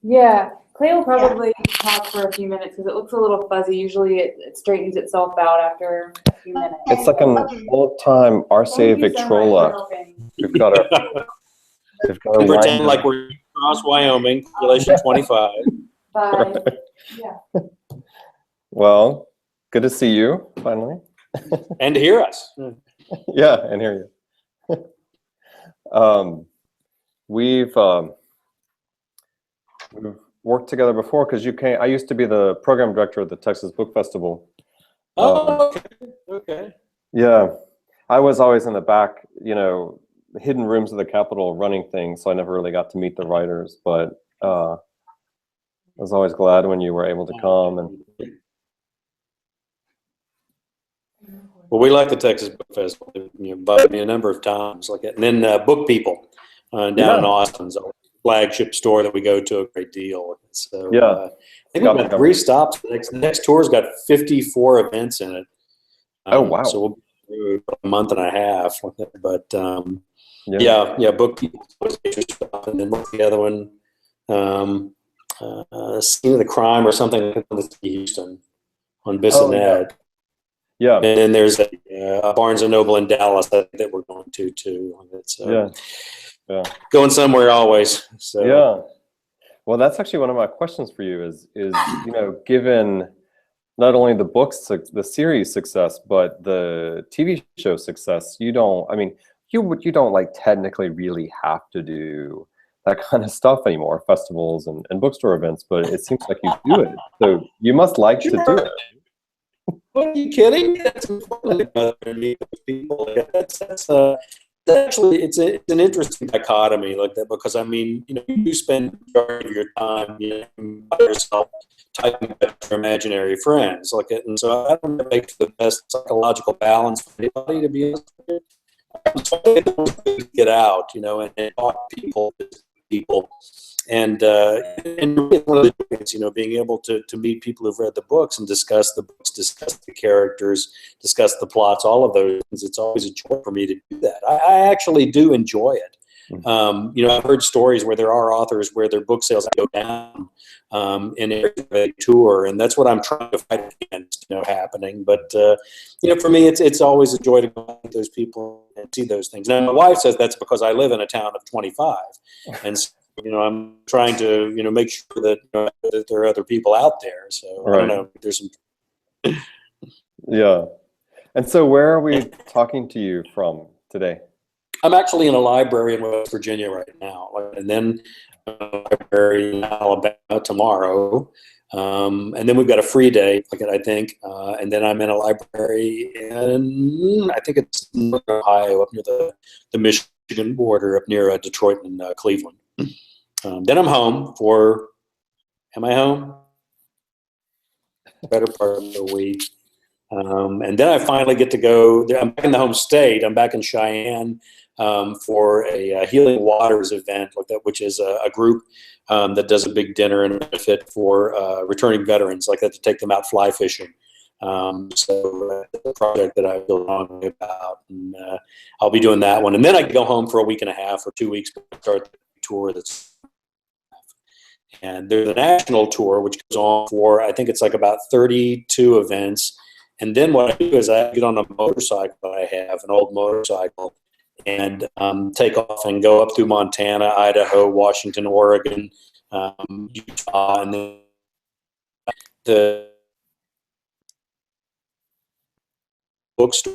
Yeah, Clay will Yeah. probably talk for a few minutes because it looks a little fuzzy. Usually it straightens itself out after a few minutes. It's like an Okay. old-time Arce Thank you so much for Victrola. helping. We've got a Pretend wind like we're across Wyoming, population 25. Bye. Yeah. Well, good to see you finally. And to hear us. Yeah, and hear you. We've worked together before because you came. I used to be the program director at the Texas Book Festival. Oh, okay. Okay. Yeah, I was always in the back, hidden rooms of the Capitol running things, so I never really got to meet the writers. But I was always glad when you were able to come. And Well, we like the Texas Book Festival. You invited me a number of times, like that. And then Book People down in Austin's a flagship store that we go to a great deal. So Yeah. I think we've got 3 stops. The next tour's got 54 events in it. Oh, wow. So we'll be through a month and a half. But yeah, Book People. And then what's the other one? Scene of the Crime or something with Houston on Bissonnette. Yeah. And then there's a Barnes & Noble in Dallas that we're going to too. It's, going somewhere always. So. Yeah. Well, that's actually one of my questions for you is given not only the books, the series success, but the TV show success, you don't like technically really have to do that kind of stuff anymore, festivals and bookstore events, but it seems like you do it. So you must like to do it. What, are you kidding? That's people. Actually, it's an interesting dichotomy like that because you spend the majority of your time by yourself typing with your imaginary friends like it, and so I don't make the best psychological balance for anybody to be honest with you. So I get out, and talk to people. And one of the joys, being able to meet people who've read the books and discuss the books, discuss the characters, discuss the plots, all of those things. It's always a joy for me to do that. I actually do enjoy it. I've heard stories where there are authors where their book sales go down in a tour, and that's what I'm trying to fight against, happening. But for me, it's always a joy to go meet those people and see those things. Now, my wife says that's because I live in a town of 25, and so, I'm trying to make sure that that there are other people out there. So I don't know. There's some. Yeah. And so, where are we talking to you from today? I'm actually in a library in West Virginia right now, and then a library in Alabama tomorrow, and then we've got a free day, I think, and then I'm in a library in I think it's Northern Ohio, up near the Michigan border, up near Detroit and Cleveland. Then I'm home for. Am I home? Better part of the week. And then I finally get to go. I'm back in the home state. I'm back in Cheyenne for a Healing Waters event, like that, which is a group that does a big dinner and benefit for returning veterans, like that, to take them out fly fishing. So the project that I feel strongly about, and I'll be doing that one. And then I can go home for a week and a half or 2 weeks to start the tour. And there's a national tour which goes on for, I think it's like about 32 events. And then what I do is I get on a motorcycle that I have, an old motorcycle, and take off and go up through Montana, Idaho, Washington, Oregon, Utah, and then the bookstore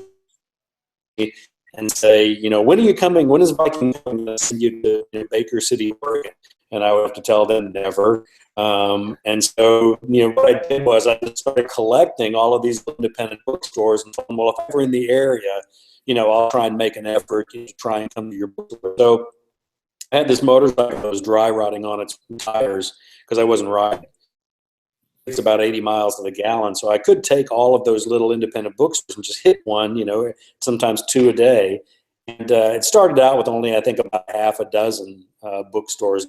and say, when are you coming? When is Viking coming to send you to Baker City, Oregon? And I would have to tell them never. And so, what I did was I just started collecting all of these independent bookstores and told them, well, if I'm ever in the area, I'll try and make an effort to try and come to your bookstore. So I had this motorcycle that was dry rotting on its tires because I wasn't riding. It's about 80 miles to the gallon. So I could take all of those little independent bookstores and just hit one, sometimes 2 a day. And it started out with only, I think, about half a dozen bookstores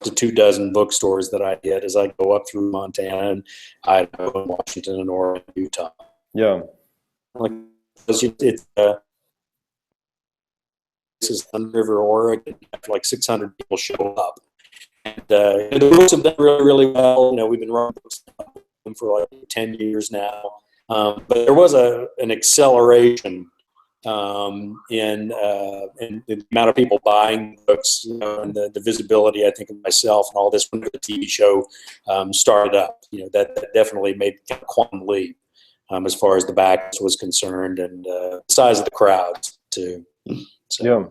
to 24 bookstores that I hit as I go up through Montana and Idaho and Washington and Oregon and Utah. Yeah. This is Thunder River, Oregon. Like 600 people show up. And the books have done really, really well. You know, we've been writing books for like 10 years now. But there was an acceleration in the amount of people buying books, you know, and the visibility, I think, of myself and all this when the TV show started up. You know, that definitely made a quantum leap as far as the back was concerned, and the size of the crowds too. So. Yeah.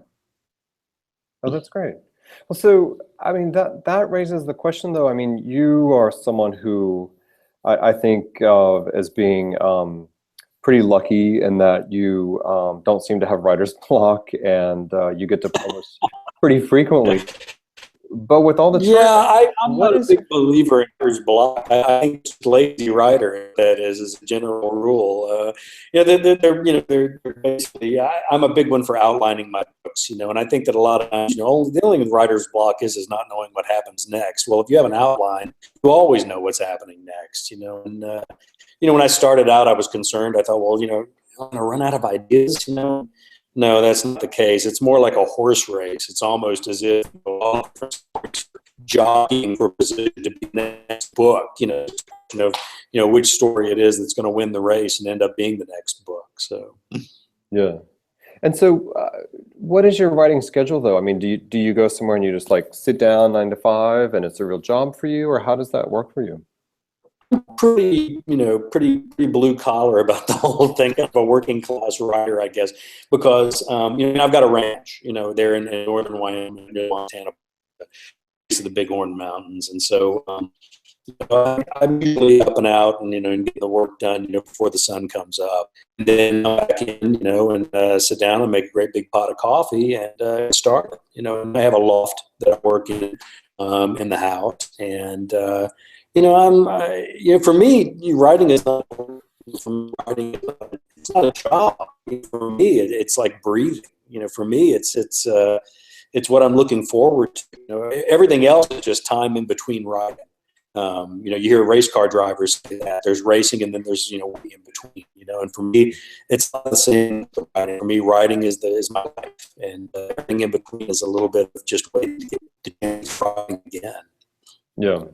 Oh, that's great. Well, so I mean that raises the question, though. I mean, you are someone who I think of as being pretty lucky in that you don't seem to have writer's block, and you get to publish pretty frequently. But with all the I'm not a big believer in writer's block. I think it's lazy writer, that is, as a general rule. They're basically. I'm a big one for outlining my books, you know, and I think that a lot of times, you know, the only thing with writer's block is not knowing what happens next. Well, if you have an outline, you always know what's happening next, you know. And you know, when I started out, I was concerned. I thought, well, you know, I'm going to run out of ideas, you know. No, that's not the case. It's more like a horse race. It's almost as if jockeying for position to be the next book. You know which story it is that's going to win the race and end up being the next book. So, yeah. And so, what is your writing schedule, though? I mean, do you go somewhere and you just like sit down 9 to 5, and it's a real job for you, or how does that work for you? Pretty blue collar about the whole thing, kind of a working class writer, I guess, because you know, I've got a ranch, you know, there in northern Wyoming, near Montana, base of the Bighorn Mountains, and so I'm usually up and out, and you know, and getting the work done, you know, before the sun comes up, and then come back in, you know, and sit down and make a great big pot of coffee and start. You know, and I have a loft that I work in the house, and you know, you know, for me, writing is not it's not a job. For me, it's like breathing. You know, for me, it's what I'm looking forward to. You know, everything else is just time in between writing. You know, you hear race car drivers say that there's racing and then there's, you know, way in between. You know, and for me, it's not the same for writing. For me, writing is my life, and everything in between is a little bit of just waiting to get the chance to write again. Yeah.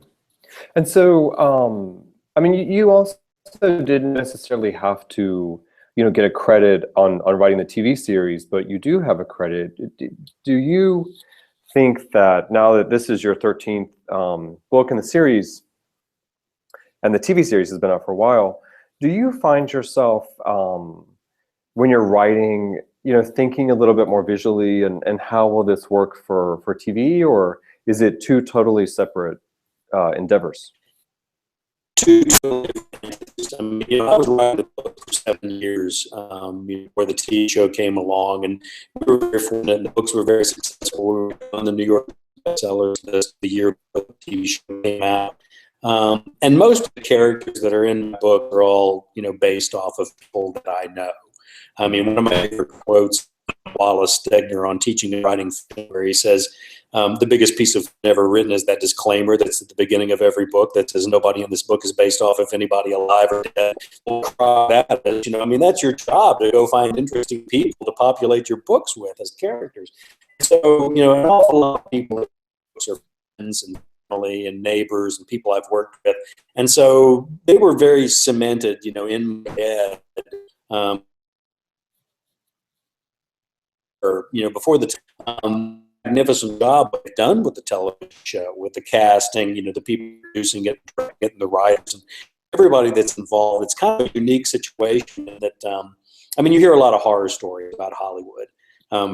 And so, I mean, you also didn't necessarily have to, you know, get a credit on writing the TV series, but you do have a credit. Do you think that now that this is your 13th book in the series, and the TV series has been out for a while, do you find yourself, when you're writing, you know, thinking a little bit more visually, and how will this work for TV, or is it two totally separate endeavors? Two totally different. I mean, you know, I was writing a book for 7 years before the TV show came along, and we were very fortunate, and the books were very successful. We were on the New York bestsellers list the year before the TV show came out. And most of the characters that are in my book are all, you know, based off of people that I know. I mean, one of my favorite quotes, Wallace Stegner, on Teaching and Writing, where he says, the biggest piece of ever written is that disclaimer that's at the beginning of every book that says nobody in this book is based off of anybody alive or dead. We'll cry at it. You know, I mean, that's your job, to go find interesting people to populate your books with as characters. So, you know, an awful lot of people are friends and family and neighbors and people I've worked with. And so they were very cemented, you know, in my head. Or, you know, before the magnificent job they've done with the television show, with the casting, you know, the people producing it, getting the writers, and everybody that's involved. It's kind of a unique situation that, I mean, you hear a lot of horror stories about Hollywood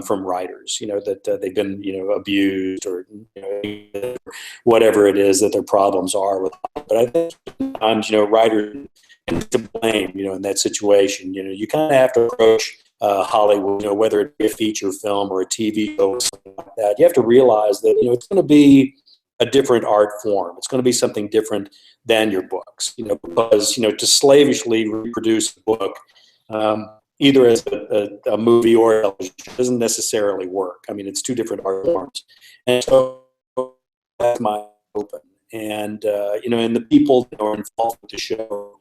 from writers, you know, that they've been, you know, abused or, you know, whatever it is that their problems are with. But I think sometimes, you know, writers to blame, you know, in that situation. You know, you kind of have to approach Hollywood, you know, whether it be a feature film or a TV show or something like that. You have to realize that, you know, it's going to be a different art form. It's going to be something different than your books, you know, because, you know, to slavishly reproduce a book, either as a movie or a television show, doesn't necessarily work. I mean, it's two different art forms. And so that's my open. And, you know, and the people that are involved with the show,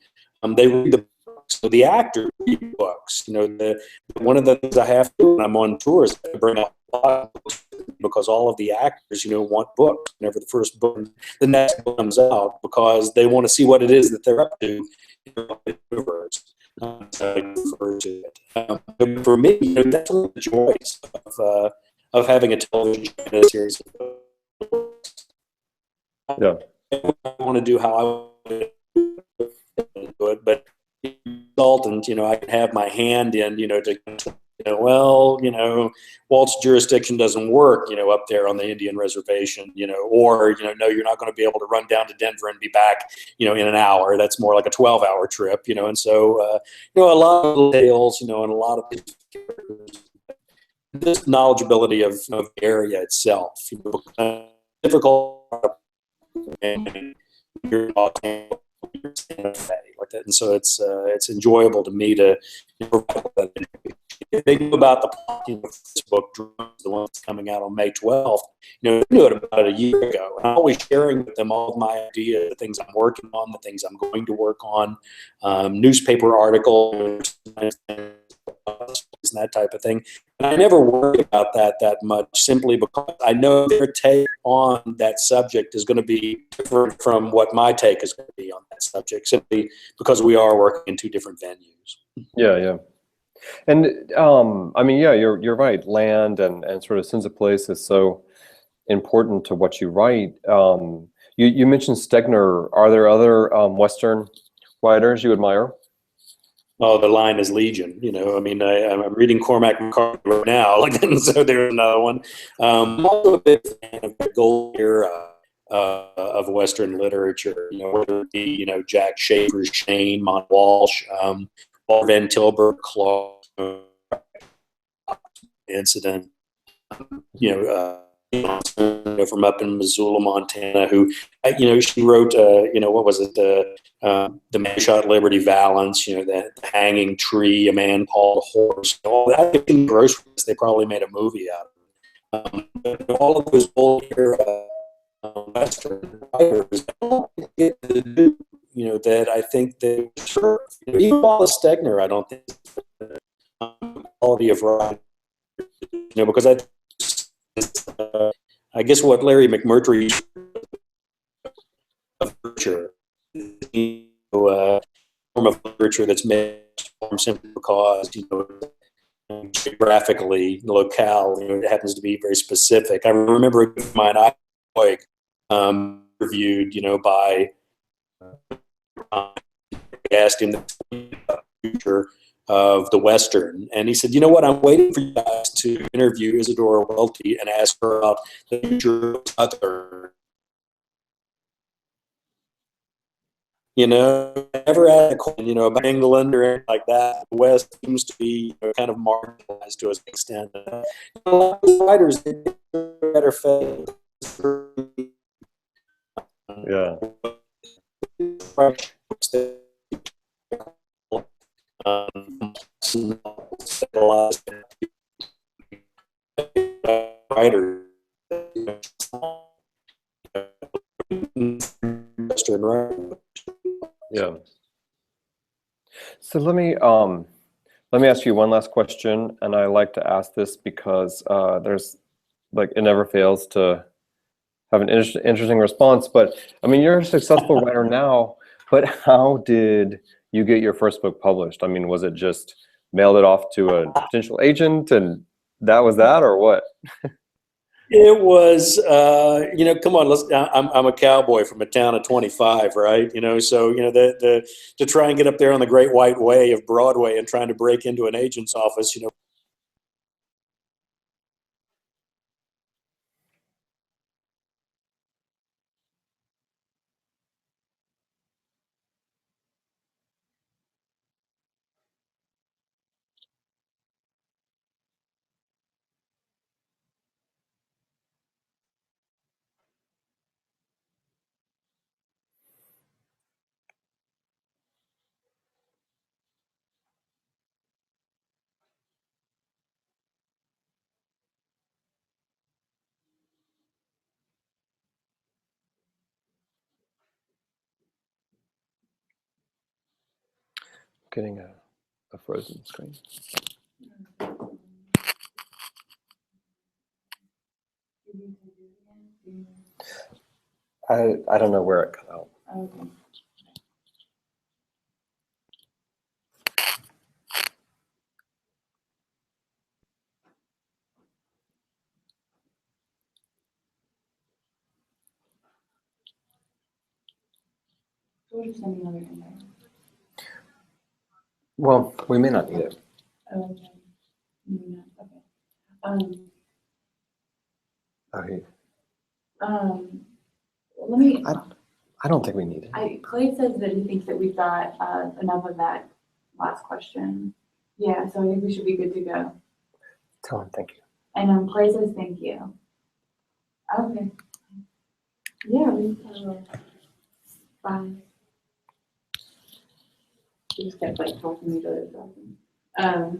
they read the books. So the actors read books. You know, one of the things I have to do when I'm on tours is I bring out a lot of books because all of the actors, want books whenever the next book comes out, because they want to see what it is that they're up to in the universe. So I refer to it. For me, definitely the joys of having a television series. Yeah. I want to do how I want to do it, but consultant, I can have my hand in, Walt's jurisdiction doesn't work, up there on the Indian reservation, or, no, you're not going to be able to run down to Denver and be back, in an hour. That's more like a 12-hour trip, and so, a lot of details, and a lot of this knowledgeability of the area itself, difficult. And you're like that, and so it's enjoyable to me to provide that. If they knew about the plot, this book, the one that's coming out on May 12th, they knew about it a year ago. And I'm always sharing with them all of my ideas, the things I'm working on, the things I'm going to work on, newspaper articles, and that type of thing. And I never worry about that much, simply because I know their take on that subject is going to be different from what my take is going to be on that subject, simply because we are working in two different venues. Yeah. And I mean, yeah, you're right. Land and sort of sense of place is so important to what you write. You mentioned Stegner. Are there other Western writers you admire? Oh, the line is legion. I'm reading Cormac McCarthy right now, and so there's another one. I'm also a big fan of the gold era of Western literature. Whether it be Jack Schaefer, Shane, Mont Walsh, Walter Van Tilburg, Clark, Incident. From up in Missoula, Montana, who, she wrote, what was it, The Man Who Shot Liberty Valance, the Hanging Tree, A Man Called a Horse, all that. In groceries, they probably made a movie out of it. All of those old era Western writers get to do, that I think they sure. Even Wallace Stegner, I don't think quality of writing, because I guess what Larry McMurtry of literature, form of literature that's made simply because geographically, locale, it happens to be very specific. I remember a good friend of mine, reviewed, by asked him the future of the Western, and he said, "You know what? I'm waiting for you guys to interview Isadora Welty and ask her about the future of Southern." Never had a question, about England or anything like that. The West seems to be kind of marginalized to an extent. A lot of writers did better faith. Yeah. Writer. Yeah. So let me ask you one last question, and I like to ask this because there's it never fails to have an interesting response. But I mean, you're a successful writer now, but how did you get your first book published? I mean, was it just mailed it off to a potential agent and that was that, or what? It was, come on, I'm a cowboy from a town of 25, right? So, to try and get up there on the Great White Way of Broadway and trying to break into an agent's office, Getting a frozen screen. I don't know where it cut out. Okay. We'll just send another invite. Well, we may not need it. Okay. Maybe not. Okay. Okay. Let me. I don't think we need it. Clay says that he thinks that we've got enough of that last question. Yeah, so I think we should be good to go. Tell him thank you. And Clay says thank you. Okay. Yeah, we bye. We just kept like talking to each other.